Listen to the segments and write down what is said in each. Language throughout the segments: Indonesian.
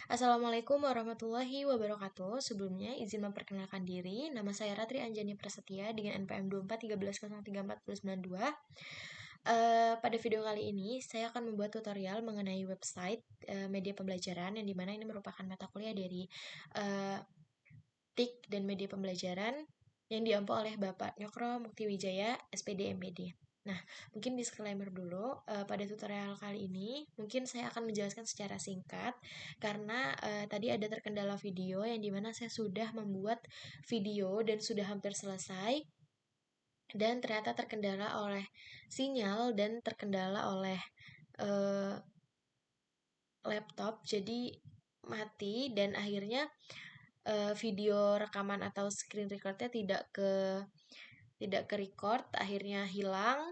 Assalamualaikum warahmatullahi wabarakatuh. Sebelumnya izin memperkenalkan diri. Nama saya Ratri Anjani Prasetya dengan NPM 2413034092. Pada video kali ini saya akan membuat tutorial mengenai website media pembelajaran yang dimana ini merupakan mata kuliah dari TIK dan media pembelajaran yang diampu oleh Bapak Nyokro Muktiwijaya, SPD MPD. Nah, mungkin disclaimer dulu, pada tutorial kali ini mungkin saya akan menjelaskan secara singkat karena tadi ada terkendala video yang dimana saya sudah membuat video dan sudah hampir selesai dan ternyata terkendala oleh sinyal dan terkendala oleh eh, laptop, jadi mati dan akhirnya video rekaman atau screen recordnya tidak ke record, akhirnya hilang.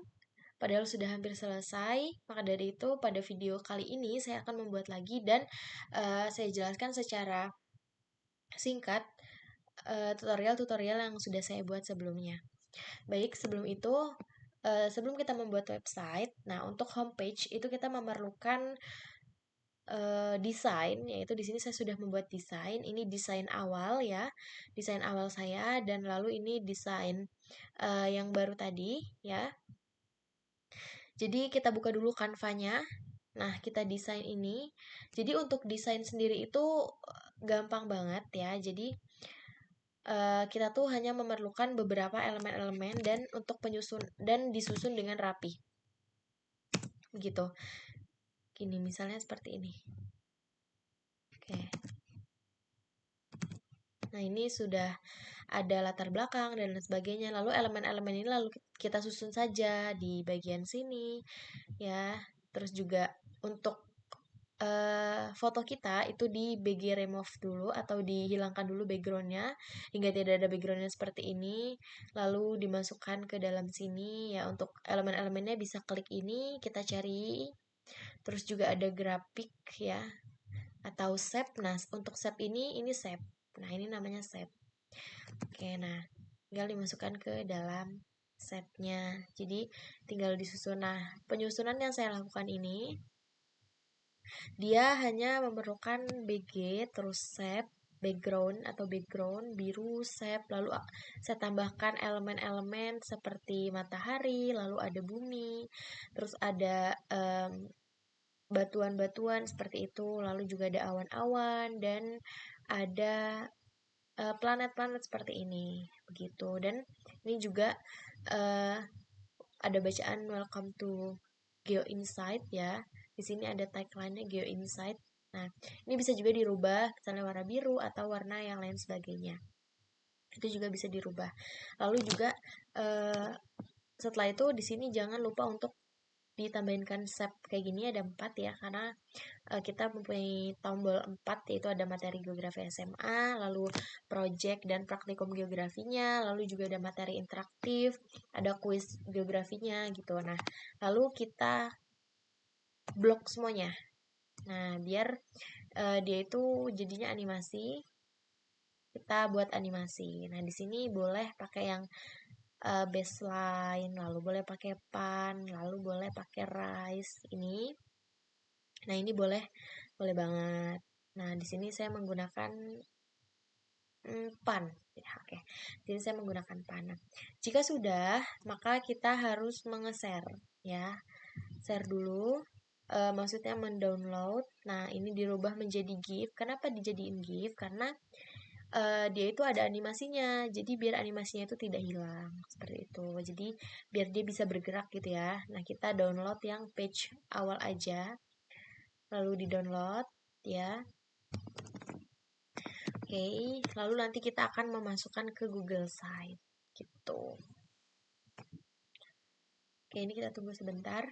Padahal sudah hampir selesai. Maka dari itu pada video kali ini saya akan membuat lagi dan saya jelaskan secara singkat tutorial-tutorial yang sudah saya buat sebelumnya. Baik, sebelum itu sebelum kita membuat website, nah untuk homepage itu kita memerlukan desain, yaitu di sini saya sudah membuat desain. Ini desain awal ya, desain awal saya, dan lalu ini desain yang baru tadi ya. Jadi kita buka dulu Canva-nya. Nah, kita desain ini. Jadi untuk desain sendiri itu gampang banget ya. Jadi kita tuh hanya memerlukan beberapa elemen-elemen dan untuk penyusun dan disusun dengan rapi. Begitu. Gini misalnya seperti ini. Oke. Nah, ini sudah ada latar belakang dan lain sebagainya. Lalu elemen-elemen ini lalu kita susun saja di bagian sini ya. Terus juga untuk foto kita itu di BG remove dulu atau dihilangkan dulu backgroundnya hingga tidak ada backgroundnya seperti ini, lalu dimasukkan ke dalam sini ya. Untuk elemen-elemennya bisa klik ini, kita cari. Terus juga ada grafik ya atau shape. Nah, untuk shape ini shape. Nah, ini namanya shape. Oke, nah tinggal dimasukkan ke dalam shape-nya. Jadi tinggal disusun. Nah, penyusunan yang saya lakukan ini dia hanya memerlukan BG, terus shape, background atau background, biru, shape, lalu saya tambahkan elemen-elemen seperti matahari, lalu ada bumi, terus ada batuan-batuan seperti itu, lalu juga ada awan-awan, dan ada planet-planet seperti ini, begitu. Dan ini juga ada bacaan welcome to Geo Insight ya. Di sini ada tagline-nya Geo Insight. Nah, ini bisa juga dirubah misalnya warna biru atau warna yang lain sebagainya. Itu juga bisa dirubah. Lalu juga setelah itu di sini jangan lupa untuk ditambahin shape kayak gini ada 4 ya, karena kita mempunyai tombol 4 yaitu ada materi geografi SMA, lalu project dan praktikum geografinya, lalu juga ada materi interaktif, ada kuis geografinya gitu. Nah, lalu kita blok semuanya. Nah, biar dia itu jadinya animasi, kita buat animasi. Nah, di sini boleh pakai yang baseline, lalu boleh pakai pan, lalu boleh pakai rise ini. Nah, ini boleh banget. Nah, di sini saya menggunakan pan. Ya, oke. Jadi saya menggunakan pan. Nah, jika sudah, maka kita harus share ya. Share dulu. Maksudnya mendownload. Nah, ini dirubah menjadi GIF. Kenapa dijadiin GIF? Karena dia itu ada animasinya. Jadi biar animasinya itu tidak hilang. Seperti itu. Jadi biar dia bisa bergerak gitu ya. Nah, kita download yang page awal aja. Lalu di-download ya. Oke, lalu nanti kita akan memasukkan ke Google Site gitu. Oke, ini kita tunggu sebentar.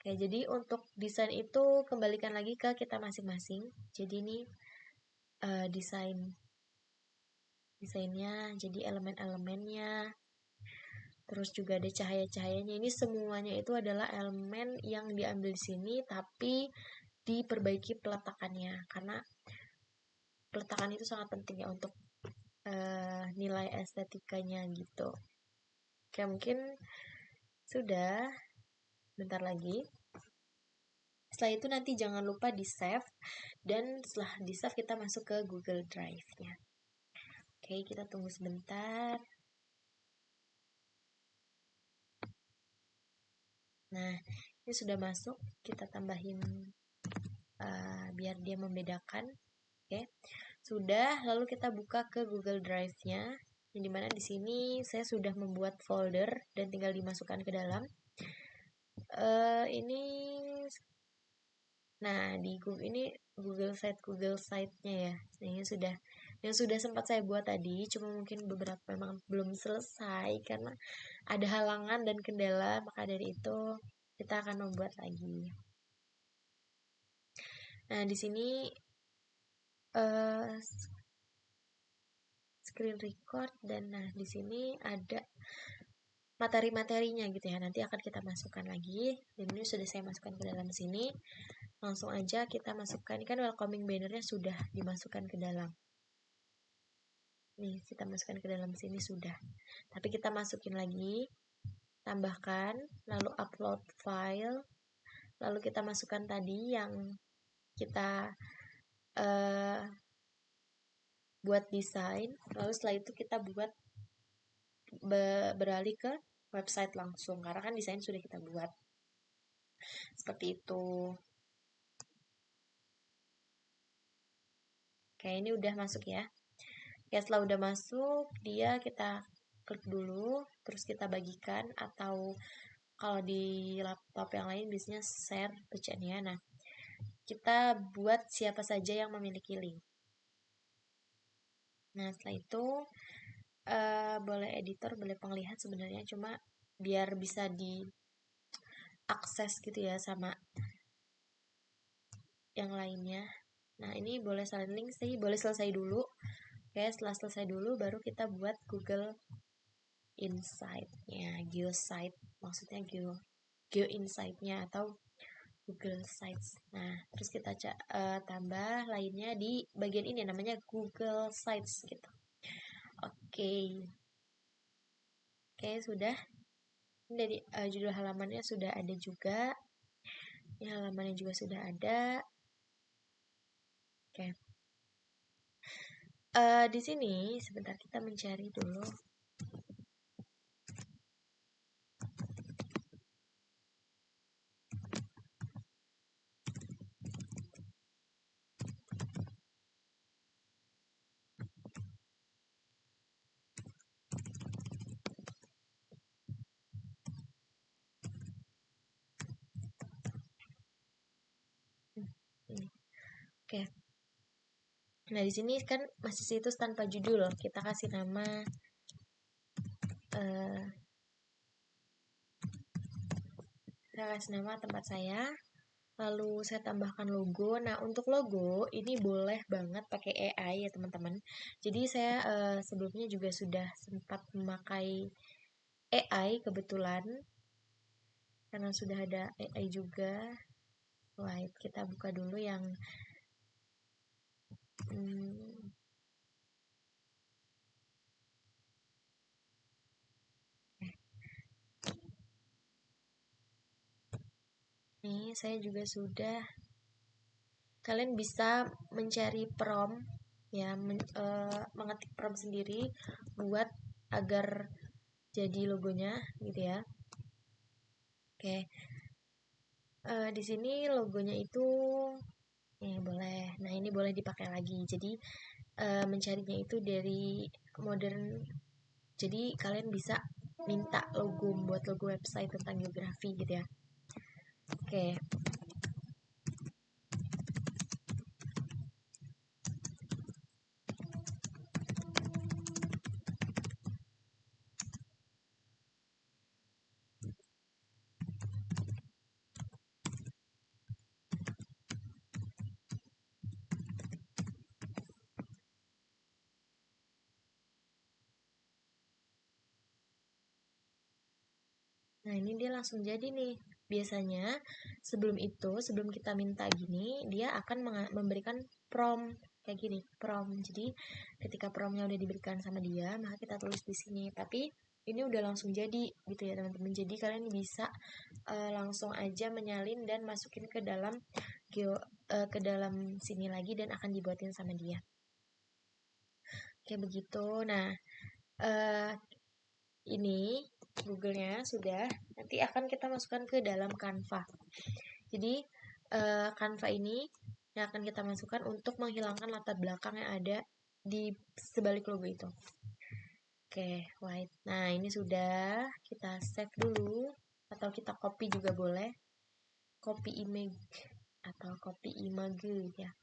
Oke, jadi untuk desain itu kembalikan lagi ke kita masing-masing. Jadi ini desainnya, jadi elemen-elemennya, terus juga ada cahaya-cahayanya. Ini semuanya itu adalah elemen yang diambil di sini, tapi diperbaiki peletakannya karena peletakan itu sangat penting ya untuk nilai estetikanya gitu. Oke, mungkin sudah bentar lagi. setelah itu nanti jangan lupa di save, dan setelah di save kita masuk ke Google Drive-nya. Oke, kita tunggu sebentar. Nah, ini sudah masuk, kita tambahin biar dia membedakan. Oke, sudah. Lalu kita buka ke Google Drive-nya, yang dimana di sini saya sudah membuat folder dan tinggal dimasukkan ke dalam. Ini, nah di Google ini Google Site-nya ya. Nah, ini sudah yang sudah sempat saya buat tadi, cuma mungkin beberapa memang belum selesai karena ada halangan dan kendala, maka dari itu kita akan membuat lagi. Nah, di sini screen record, dan nah di sini ada materi-materinya gitu ya. Nanti akan kita masukkan lagi. Dan ini sudah saya masukkan ke dalam sini. Langsung aja kita masukkan. Ini kan welcoming bannernya sudah dimasukkan ke dalam. Nih, kita masukkan ke dalam sini sudah. Tapi kita masukin lagi, tambahkan, lalu upload file, lalu kita masukkan tadi yang kita buat desain, lalu setelah itu kita buat beralih ke website langsung, karena kan desain sudah kita buat. Seperti itu. Oke, ini udah masuk ya. Ya, setelah udah masuk, dia kita klik dulu, terus kita bagikan, atau kalau di laptop yang lain biasanya share ke chatnya. Nah, kita buat siapa saja yang memiliki link. Nah, setelah itu boleh editor, boleh penglihat sebenarnya, cuma biar bisa diakses gitu ya sama yang lainnya. Nah, ini boleh salin link sih, boleh selesai dulu. Oke, setelah selesai dulu baru kita buat Google Insight-nya, GeoSite, maksudnya Geo Insight-nya atau Google Sites. Nah, terus kita tambah lainnya di bagian ini, namanya Google Sites gitu. Oke, sudah. Ini dari judul halamannya sudah ada juga. Ini halamannya juga sudah ada. Oke. Di sini sebentar kita mencari dulu. Ini. Oke. Nah, di sini kan masih situs tanpa judul. Kita kasih nama saya kasih nama tempat saya. Lalu saya tambahkan logo. Nah, untuk logo ini boleh banget pakai AI ya, teman-teman. Jadi saya sebelumnya juga sudah sempat memakai AI kebetulan. Karena sudah ada AI juga. Wah, kita buka dulu yang Nih, saya juga sudah. Kalian bisa mencari prompt ya, mengetik prompt sendiri buat agar jadi logonya gitu ya. Oke. Di sini logonya itu boleh. Nah, ini boleh dipakai lagi. Jadi mencarinya itu dari modern. Jadi kalian bisa minta logo, buat logo website tentang geografi gitu ya. Oke. Nah, ini dia langsung jadi nih. Biasanya sebelum kita minta gini, dia akan memberikan prompt kayak gini, prompt. Jadi ketika promptnya udah diberikan sama dia, maka kita tulis di sini. Tapi ini udah langsung jadi gitu ya teman-teman. Jadi kalian bisa langsung aja menyalin dan masukin ke dalam ke dalam sini lagi dan akan dibuatin sama dia. Kayak begitu. Nah, ini Google-nya sudah, nanti akan kita masukkan ke dalam Canva. Jadi Canva ini yang akan kita masukkan untuk menghilangkan latar belakang yang ada di sebalik logo itu. Oke, white. Nah, ini sudah kita save dulu atau kita copy juga boleh. Copy image atau copy image ya.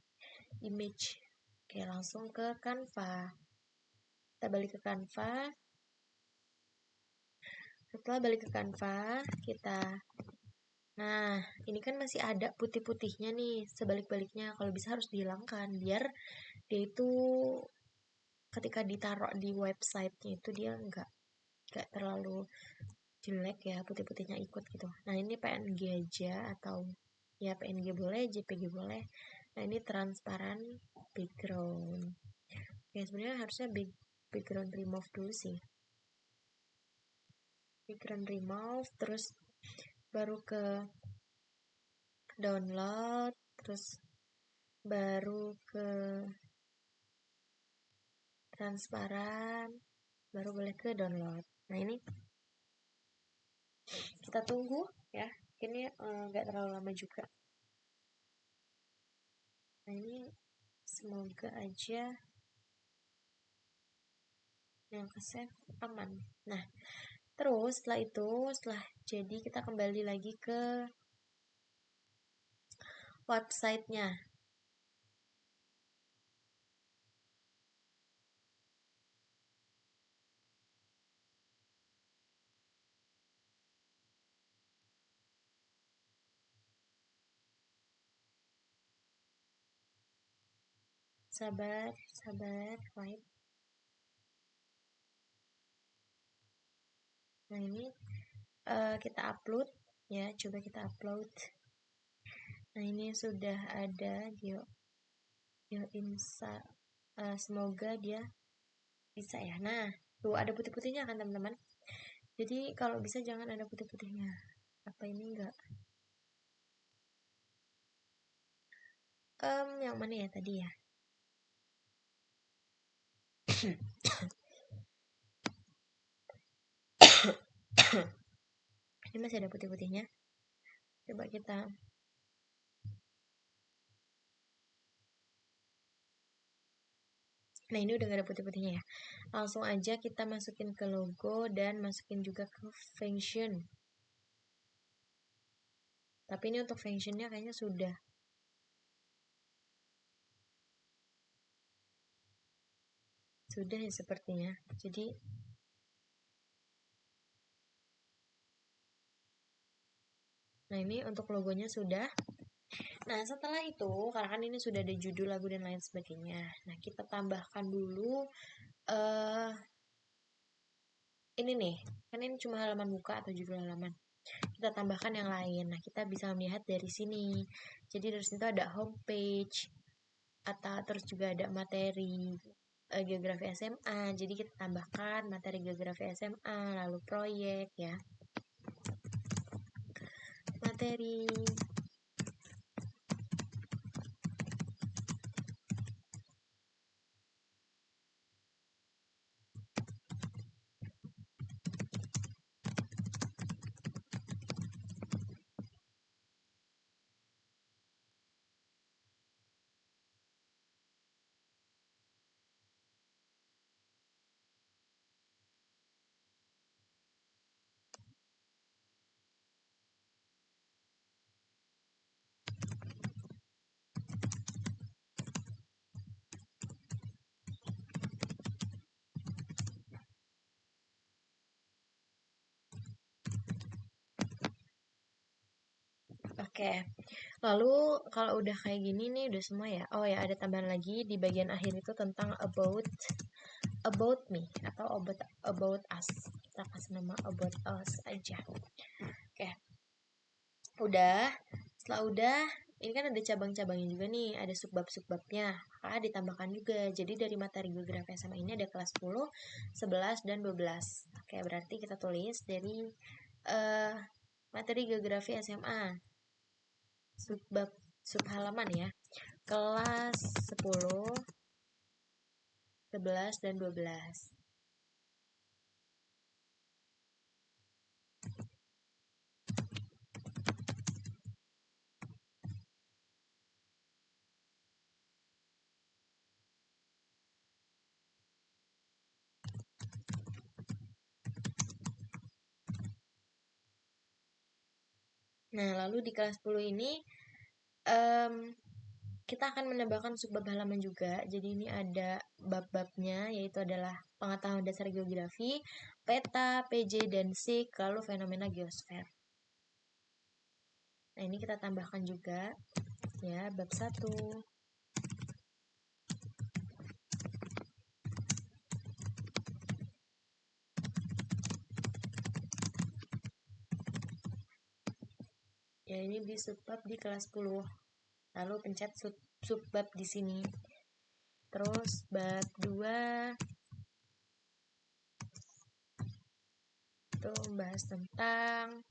Image. Oke, langsung ke Canva. Kita balik ke Canva. Setelah balik ke Canva, nah, ini kan masih ada putih-putihnya nih, sebalik-baliknya. Kalau bisa harus dihilangkan biar dia itu ketika ditaruh di websitenya itu dia nggak terlalu jelek ya, putih-putihnya ikut gitu. Nah, ini PNG aja atau ya PNG boleh, JPG boleh. Nah, ini transparan background. Ya, sebenarnya harusnya background remove dulu sih. Background remove, terus baru ke download, terus baru ke transparan, baru boleh ke download. Nah, ini kita tunggu ya, ini nggak terlalu lama juga. Nah, ini semoga aja yang ke save aman. Nah, terus setelah itu, setelah jadi kita kembali lagi ke websitenya. Sabar, wait. Nah, ini kita upload ya, coba kita upload. Nah, ini sudah ada Insa. Semoga dia bisa ya. Nah, tuh ada putih-putihnya kan teman-teman. Jadi kalau bisa jangan ada putih-putihnya. Apa ini enggak? Yang mana ya tadi ya? Ini masih ada putih-putihnya. Coba kita. Nah, ini udah gak ada putih-putihnya ya. Langsung aja kita masukin ke logo dan masukin juga ke function. Tapi ini untuk functionnya kayaknya sudah. Sudah ya sepertinya. Jadi nah, ini untuk logonya sudah. Nah, setelah itu, karena kan ini sudah ada judul lagu dan lain sebagainya. Nah, kita tambahkan dulu ini nih. Kan ini cuma halaman muka atau judul halaman. Kita tambahkan yang lain. Nah, kita bisa melihat dari sini. Jadi dari situ ada homepage atau terus juga ada materi geografi SMA. Jadi kita tambahkan materi geografi SMA, lalu proyek ya. Materi. Oke. Lalu kalau udah kayak gini nih udah semua ya. Oh ya, ada tambahan lagi di bagian akhir itu tentang about me atau about us. Kita kasih nama about us aja. Oke. Udah. Setelah udah ini kan ada cabang-cabangnya juga nih, ada subbab-subbabnya. Maka ditambahkan juga. Jadi dari materi geografi SMA ini ada kelas 10, 11, dan 12. Oke, berarti kita tulis dari eh, materi geografi SMA. Subbab subhalaman ya. Kelas 10, 11, dan 12. Nah, lalu di kelas 10 ini em, kita akan menambahkan subbab halaman juga. Jadi ini ada bab-babnya, yaitu adalah pengetahuan dasar geografi, peta, PJ, dan SIG, lalu fenomena geosfer. Nah, ini kita tambahkan juga ya, bab 1. Ya, ini di subbab di kelas 10. Lalu pencet subbab di sini. Terus bab 2 itu membahas tentang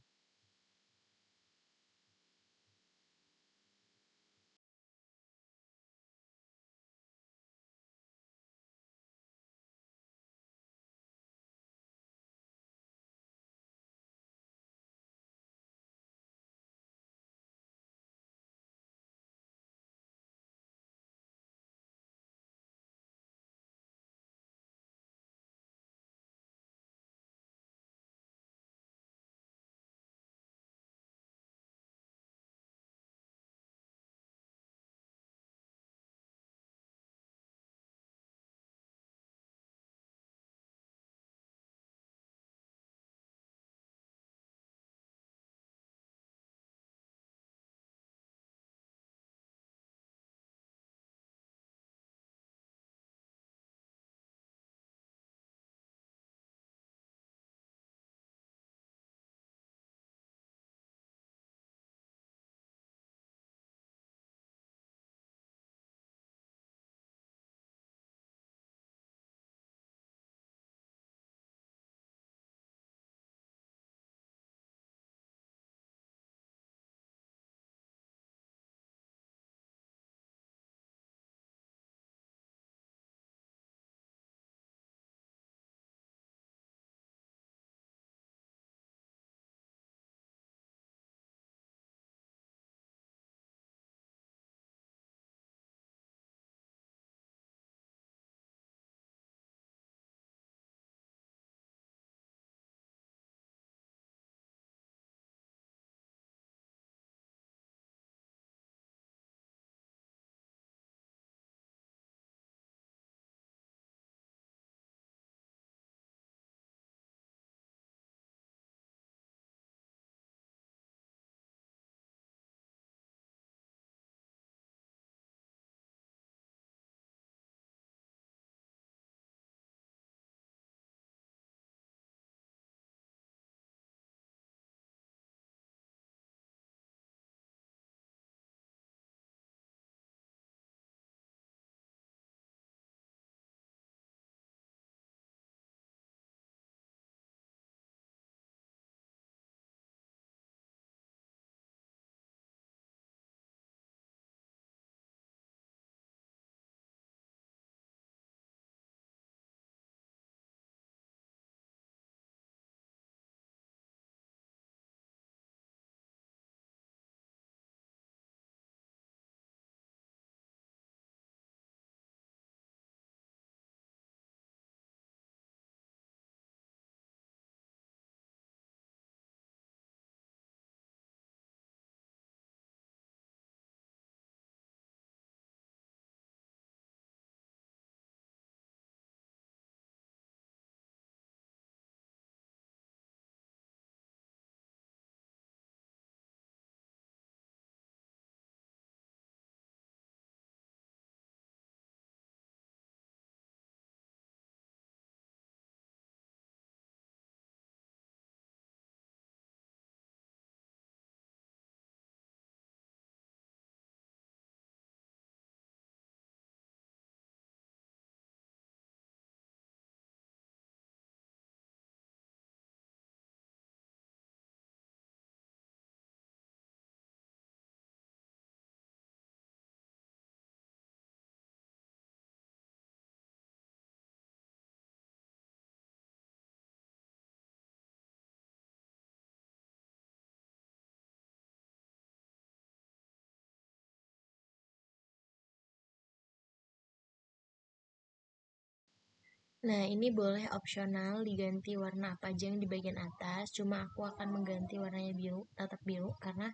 Nah, ini boleh opsional diganti warna apa aja yang di bagian atas. Cuma aku akan mengganti warnanya biru, tetap biru karena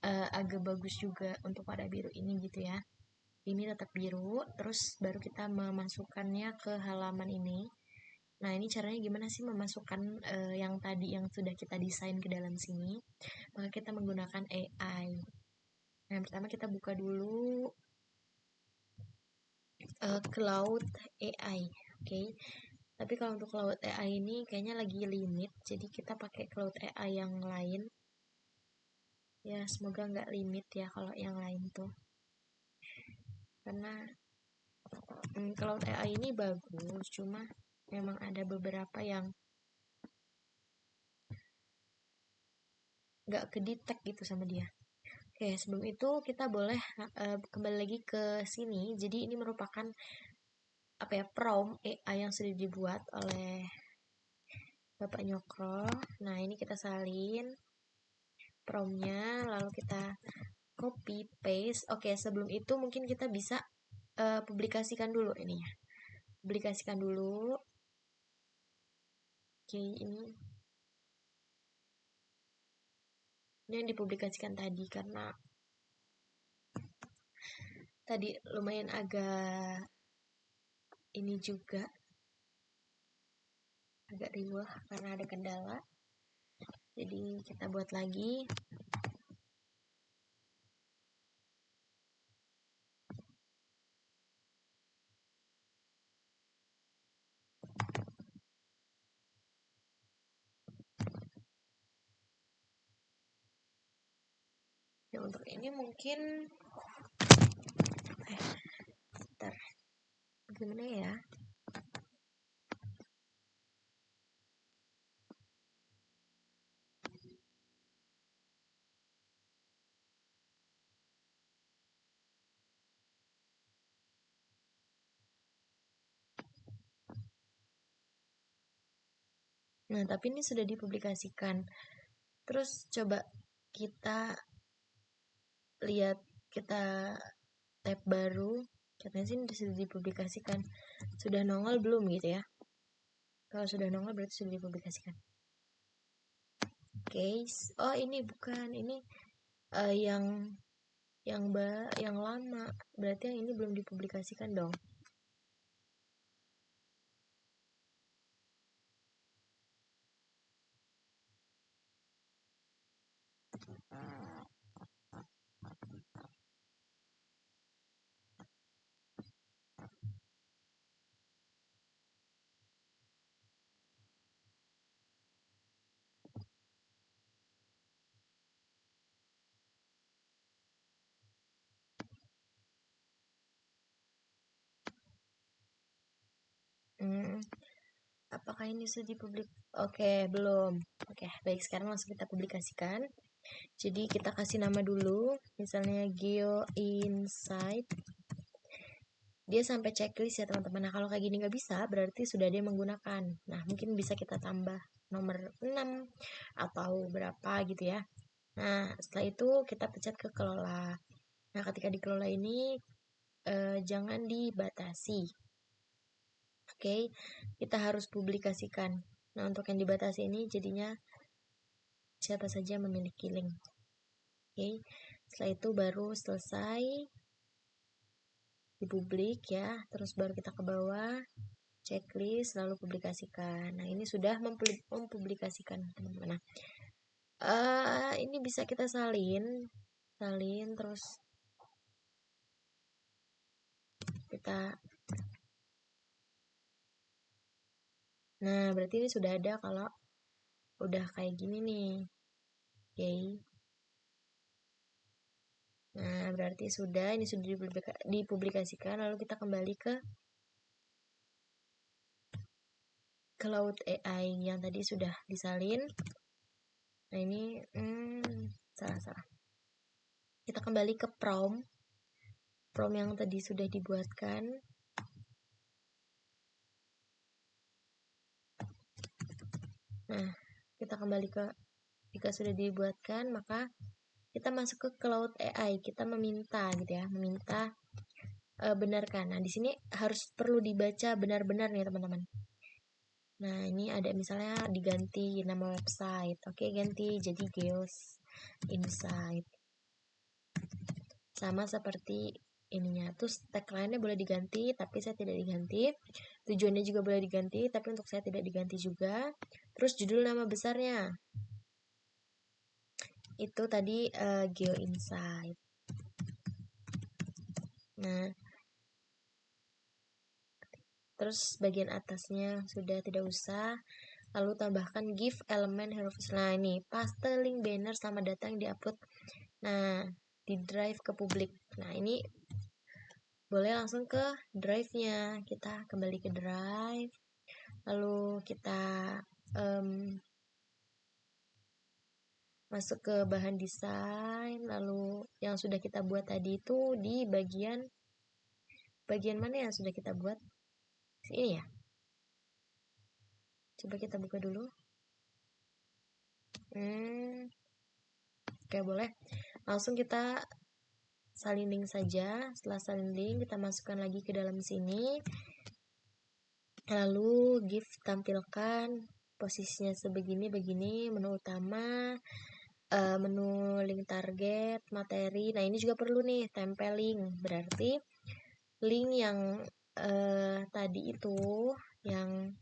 agak bagus juga untuk pada biru ini gitu ya. Ini tetap biru, terus baru kita memasukkannya ke halaman ini. Nah, ini caranya gimana sih memasukkan yang tadi yang sudah kita desain ke dalam sini? Maka kita menggunakan AI. Nah, yang pertama kita buka dulu Cloud AI. Oke. Tapi kalau untuk Cloud AI ini kayaknya lagi limit, jadi kita pakai Cloud AI yang lain. Ya, semoga nggak limit ya kalau yang lain tuh. Karena Cloud AI ini bagus, cuma memang ada beberapa yang nggak kedetek gitu sama dia. Oke, sebelum itu kita boleh kembali lagi ke sini. Jadi ini merupakan apa ya, prompt AI yang sudah dibuat oleh Bapak Nyokro. Nah, ini kita salin promptnya, lalu kita copy paste. Oke, sebelum itu mungkin kita bisa publikasikan dulu ini ya. Publikasikan dulu. Oke, ini yang dipublikasikan tadi karena tadi lumayan agak ini juga agak riwah karena ada kendala. Jadi kita buat lagi. Ya, untuk ini mungkin bentar, gimana ya? Nah, tapi ini sudah dipublikasikan. Terus coba kita lihat, kita tab baru. Katanya sih sudah dipublikasikan. Sudah nongol belum gitu ya? Kalau sudah nongol berarti sudah dipublikasikan. Case. Oh, ini bukan. Ini yang lama. Berarti yang ini belum dipublikasikan dong. Apakah ini sudah dipublik? Oke, belum. Oke, baik, sekarang langsung kita publikasikan. Jadi kita kasih nama dulu, misalnya Geo Insight. Dia sampai checklist ya teman-teman. Nah, kalau kayak gini nggak bisa, berarti sudah dia menggunakan. Nah, mungkin bisa kita tambah nomor 6 atau berapa gitu ya. Nah, setelah itu kita pencet ke kelola. Nah, ketika dikelola ini jangan dibatasi. Oke, kita harus publikasikan. Nah, untuk yang dibatasi ini jadinya siapa saja memiliki link. Oke, setelah itu baru selesai dipublik ya. Terus baru kita ke bawah, checklist, lalu publikasikan. Nah, ini sudah mempublikasikan teman-teman. Nah, ini bisa kita salin terus kita. Nah, berarti ini sudah ada kalau udah kayak gini nih. Oke. Nah, berarti ini sudah dipublikasikan, lalu kita kembali ke Cloud AI yang tadi sudah disalin. Nah, ini salah. Kita kembali ke prompt yang tadi sudah dibuatkan. Nah, kita kembali ke, jika sudah dibuatkan, maka kita masuk ke Cloud AI. Kita meminta gitu ya, meminta benarkan. Nah, di sini harus perlu dibaca benar-benar nih teman-teman. Nah, ini ada misalnya diganti nama website. Oke, ganti jadi Geos Insight. Sama seperti ininya. Terus tagline-nya boleh diganti, tapi saya tidak diganti. Tujuannya juga boleh diganti, tapi untuk saya tidak diganti juga. Terus judul nama besarnya. Itu tadi Geo Insight. Nah, terus bagian atasnya sudah tidak usah. Lalu tambahkan give element hero. Nah, ini paste link banner sama data yang diupload. Nah, di drive ke publik. Nah, ini boleh langsung ke drive-nya. Kita kembali ke drive. Lalu kita masuk ke bahan desain. Lalu yang sudah kita buat tadi itu di bagian mana yang sudah kita buat? Sini ya. Coba kita buka dulu. Oke, boleh. Langsung kita salin link saja. Setelah salin link, kita masukkan lagi ke dalam sini. Lalu give tampilkan posisinya sebegini, begini, menu utama, menu link target, materi. Nah, ini juga perlu nih, tempel link. Berarti link yang tadi itu yang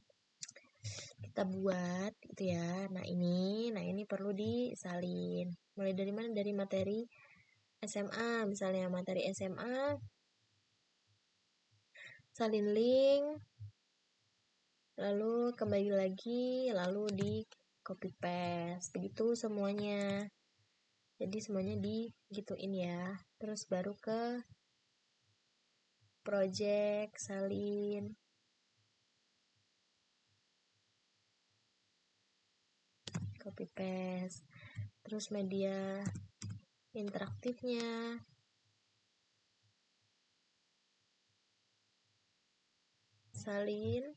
kita buat gitu ya. Nah, ini perlu disalin. Mulai dari mana? Dari materi SMA, misalnya materi SMA, salin link, lalu kembali lagi, lalu di copy paste, begitu semuanya. Jadi semuanya digituin ya. Terus baru ke project, salin, copy paste. Terus media interaktifnya, salin,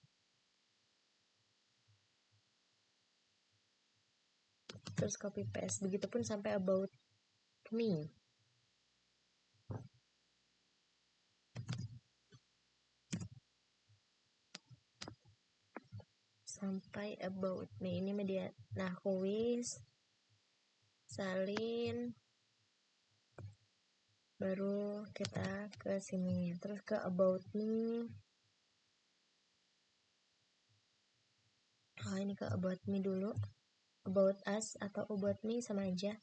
terus copy paste. Begitupun sampai about me. Sampai about me. Ini media. Nah, kuis, salin, baru kita ke sini, terus ke about me. Ini ke about me dulu, about us atau about me sama aja.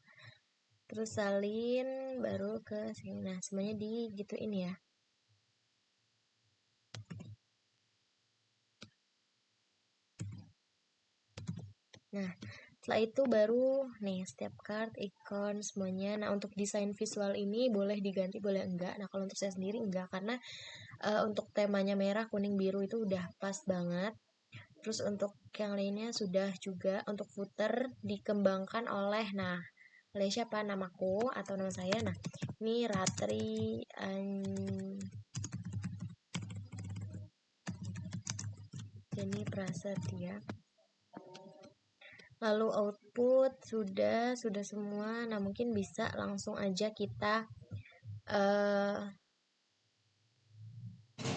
Terus salin, baru ke sini. Nah, semuanya digituin ya. Nah, setelah itu baru nih setiap card, icon, semuanya. Nah, untuk desain visual ini boleh diganti, boleh enggak. Nah, kalau untuk saya sendiri enggak, karena untuk temanya merah, kuning, biru itu udah pas banget. Terus untuk yang lainnya sudah juga. Untuk footer dikembangkan oleh siapa? Namaku atau nama saya. Nah, ini Ratri Jenny Prasetya. Lalu output sudah semua. Nah, mungkin bisa langsung aja kita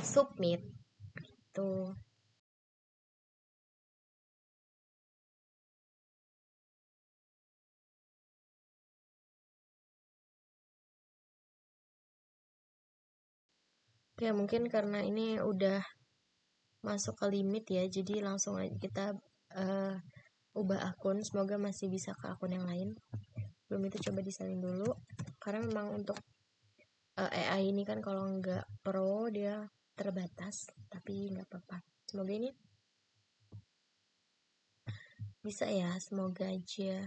submit tuh. Oke, mungkin karena ini udah masuk ke limit ya, jadi langsung aja kita ubah akun. Semoga masih bisa ke akun yang lain. Belum itu coba disalin dulu, karena memang untuk AI ini kan kalau nggak pro dia terbatas, tapi nggak apa-apa. Semoga ini bisa ya, semoga aja.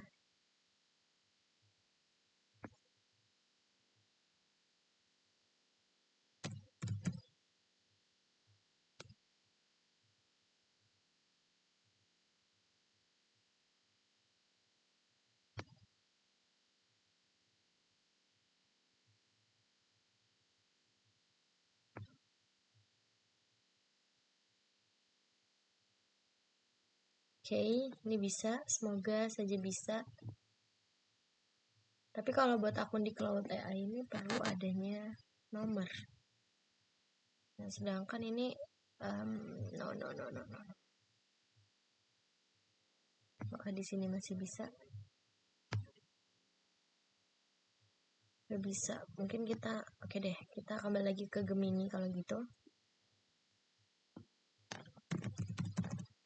Oke, ini bisa, semoga saja bisa. Tapi kalau buat akun di Cloud AI ini perlu adanya nomor. Nah, sedangkan ini no no no no no. Apakah di sini masih bisa? Gak bisa. Mungkin kita oke deh, kita kembali lagi ke Gemini kalau gitu.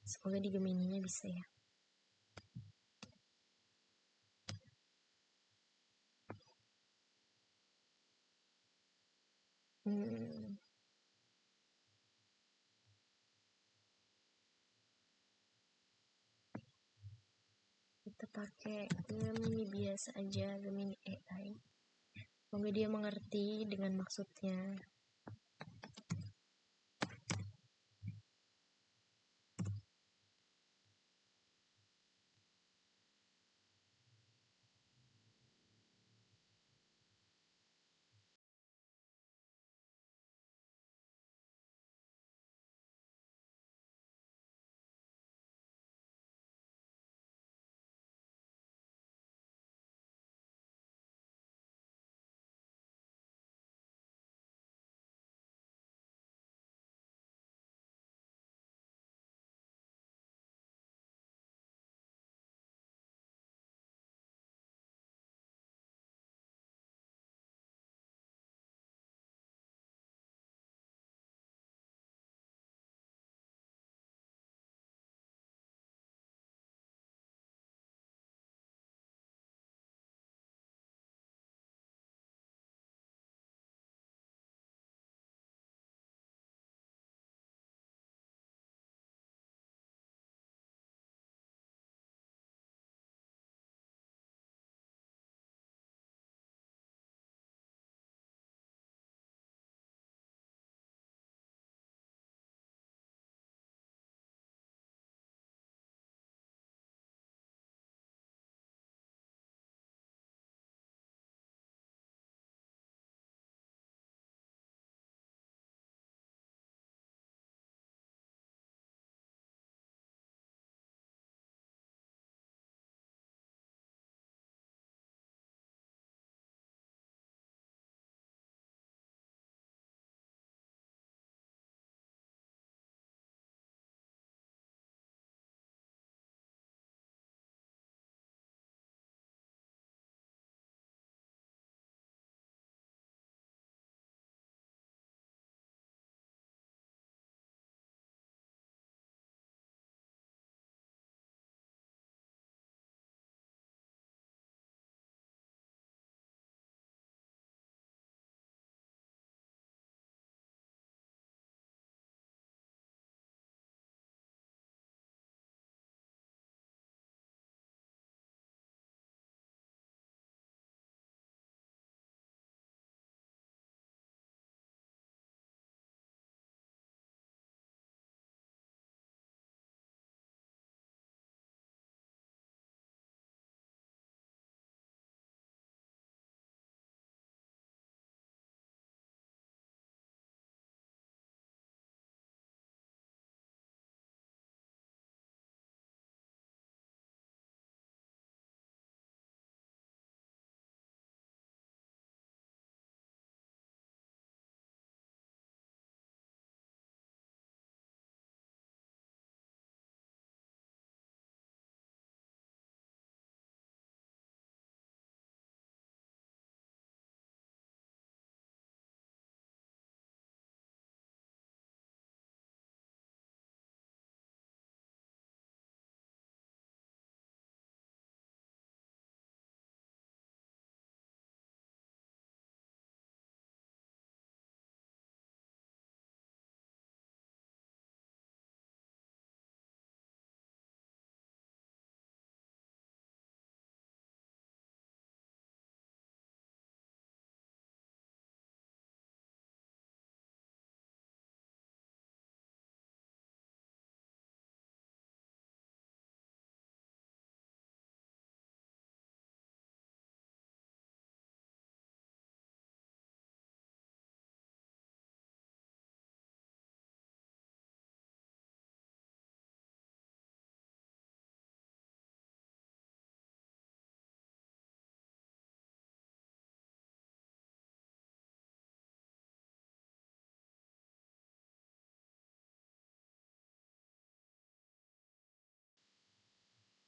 Semoga di Gemininya bisa ya. Hmm, kita pakai Gemini biasa aja, Gemini AI. Semoga dia mengerti dengan maksudnya.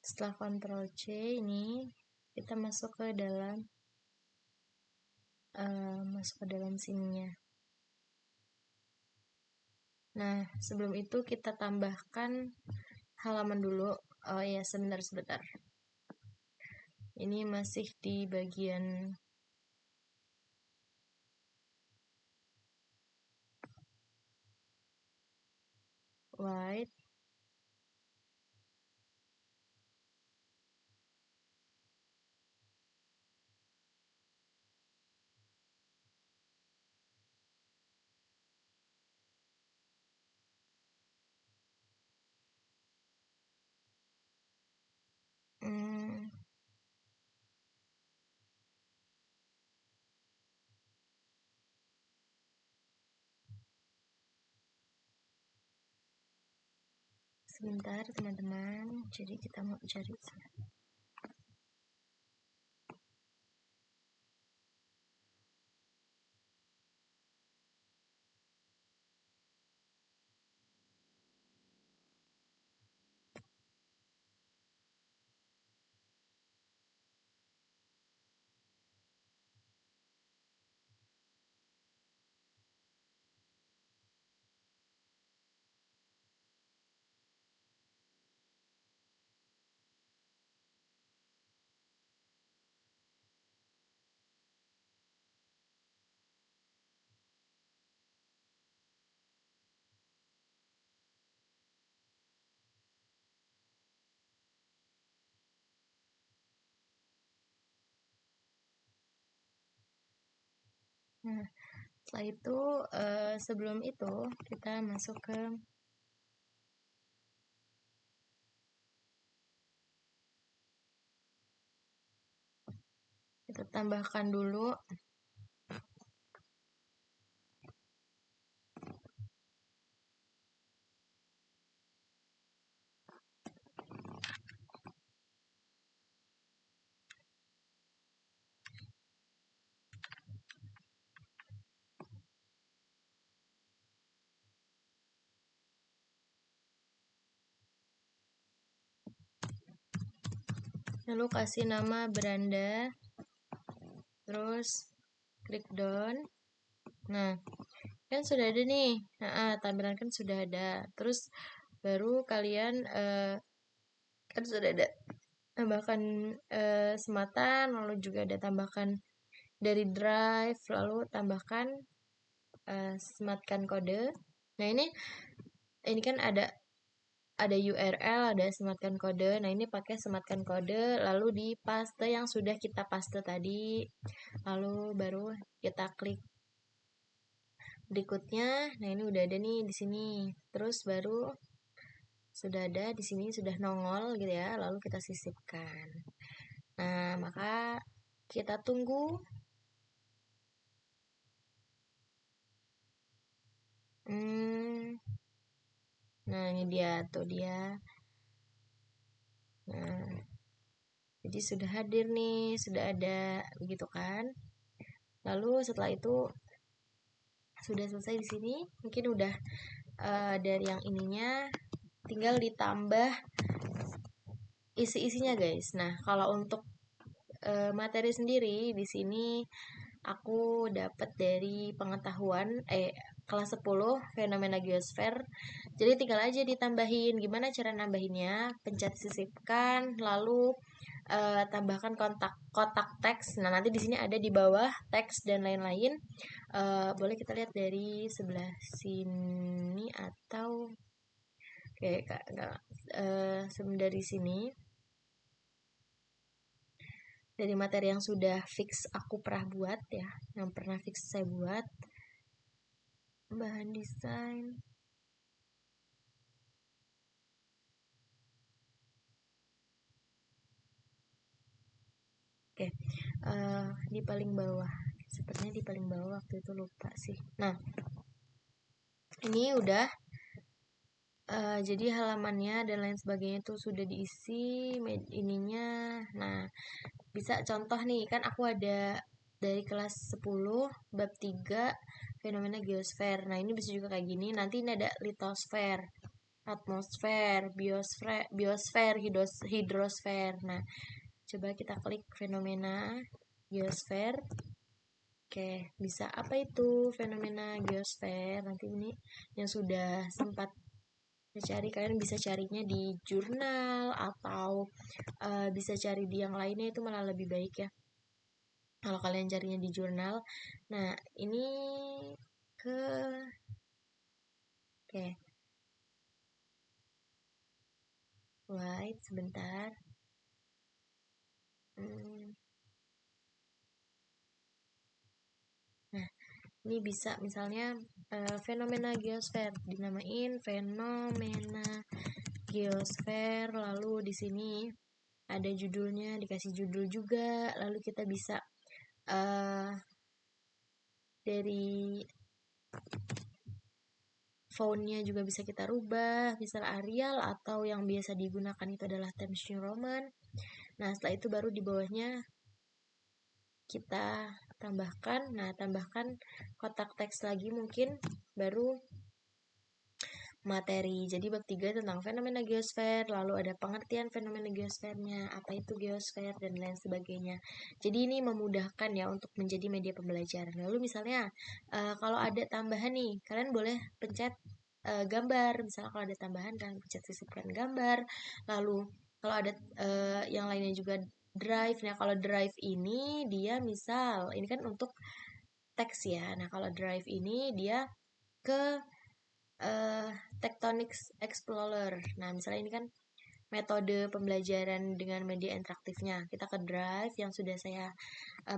Setelah Ctrl C ini kita masuk ke dalam sininya. Nah, sebelum itu kita tambahkan halaman dulu. Oh ya, sebentar. Ini masih di bagian white. Sebentar teman-teman, jadi kita mau cari. Nah, setelah itu sebelum itu kita masuk ke kita tambahkan dulu lalu kasih nama beranda, terus klik done. Nah, kan sudah ada nih. Tampilan kan sudah ada. Terus baru kalian kan sudah ada tambahkan sematan, lalu juga ada tambahkan dari drive, lalu tambahkan sematkan kode. Nah, ini kan ada URL, ada sematkan kode. Nah, ini pakai sematkan kode, lalu di paste yang sudah kita paste tadi. Lalu baru kita klik berikutnya. Nah, ini udah ada nih di sini. Terus baru sudah ada di sini, sudah nongol gitu ya. Lalu kita sisipkan. Nah, maka kita tunggu. Nah, ini dia tuh dia. Nah, jadi sudah hadir nih, sudah ada begitu kan. Lalu setelah itu sudah selesai di sini, mungkin udah dari yang ininya tinggal ditambah isi-isinya guys. Nah, kalau untuk materi sendiri di sini aku dapat dari pengetahuan kelas 10 fenomena geosfer. Jadi tinggal aja ditambahin. Gimana cara nambahinnya? Pencet sisipkan, lalu tambahkan kotak teks. Nah, nanti di sini ada di bawah teks dan lain-lain. Boleh kita lihat dari sebelah sini atau dari sini. Dari materi yang sudah fix aku pernah buat ya, yang pernah fix saya buat. Bahan desain. Oke, di paling bawah. Sepertinya di paling bawah, waktu itu lupa sih. Nah, ini udah. Jadi halamannya dan lain sebagainya itu sudah diisi ininya. Nah, bisa contoh nih, kan aku ada dari kelas 10 bab 3 fenomena geosfer. Nah, ini bisa juga kayak gini. Nanti ini ada litosfer. atmosfer, biosfer, hidrosfer. Nah, coba kita klik fenomena geosfer. Oke, bisa apa itu fenomena geosfer? Nanti ini yang sudah sempat cari, kalian bisa carinya di jurnal atau bisa cari di yang lainnya, itu malah lebih baik ya kalau kalian carinya di jurnal. Nah, ini ke oke, wait sebentar. Nah, ini bisa misalnya fenomena geosfer, dinamain fenomena geosfer, lalu di sini ada judulnya, dikasih judul juga, lalu kita bisa dari fontnya juga bisa kita rubah, misal Arial atau yang biasa digunakan itu adalah Times New Roman. Nah, setelah itu baru di bawahnya kita tambahkan, tambahkan kotak teks lagi mungkin, baru materi. Jadi bab 3 tentang fenomena geosfer, lalu ada pengertian fenomena geosfernya, apa itu geosfer, dan lain sebagainya. Jadi ini memudahkan ya untuk menjadi media pembelajaran. Lalu misalnya kalau ada tambahan nih, kalian boleh pencet gambar. Misalnya kalau ada tambahan, kalian pencet sisipkan gambar. Lalu kalau ada yang lainnya juga drive. Nah, kalau drive ini dia misal, ini kan untuk teks ya. Nah, kalau drive ini dia ke Tectonics Explorer. Nah, misalnya ini kan metode pembelajaran dengan media interaktifnya. Kita ke drive yang sudah saya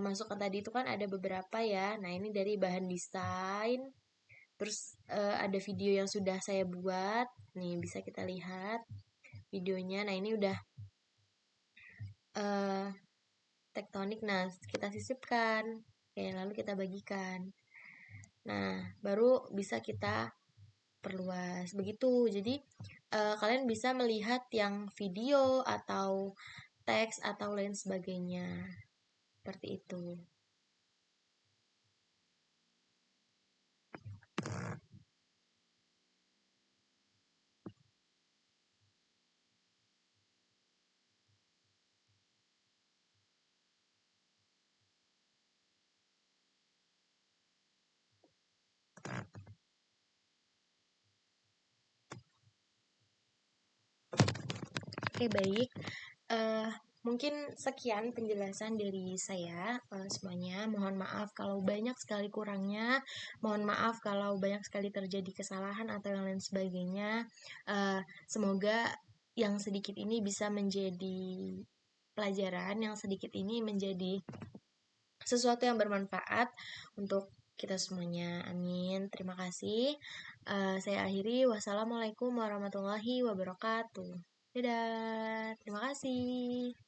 masukkan tadi itu kan ada beberapa ya. Nah, ini dari bahan desain. Terus ada video yang sudah saya buat. Nih, bisa kita lihat videonya. Nah, ini udah tektonik. Nah, kita sisipkan. Oke, lalu kita bagikan. Nah, baru bisa kita perluas begitu. Jadi kalian bisa melihat yang video atau teks atau lain sebagainya. Seperti itu. Oke, baik. Mungkin sekian penjelasan dari saya semuanya. Mohon maaf kalau banyak sekali kurangnya. Mohon maaf kalau banyak sekali terjadi kesalahan atau yang lain sebagainya. Semoga yang sedikit ini bisa menjadi pelajaran, yang sedikit ini menjadi sesuatu yang bermanfaat untuk kita semuanya. Amin. Terima kasih. Saya akhiri. Wassalamualaikum warahmatullahi wabarakatuh. Dadah. Terima kasih.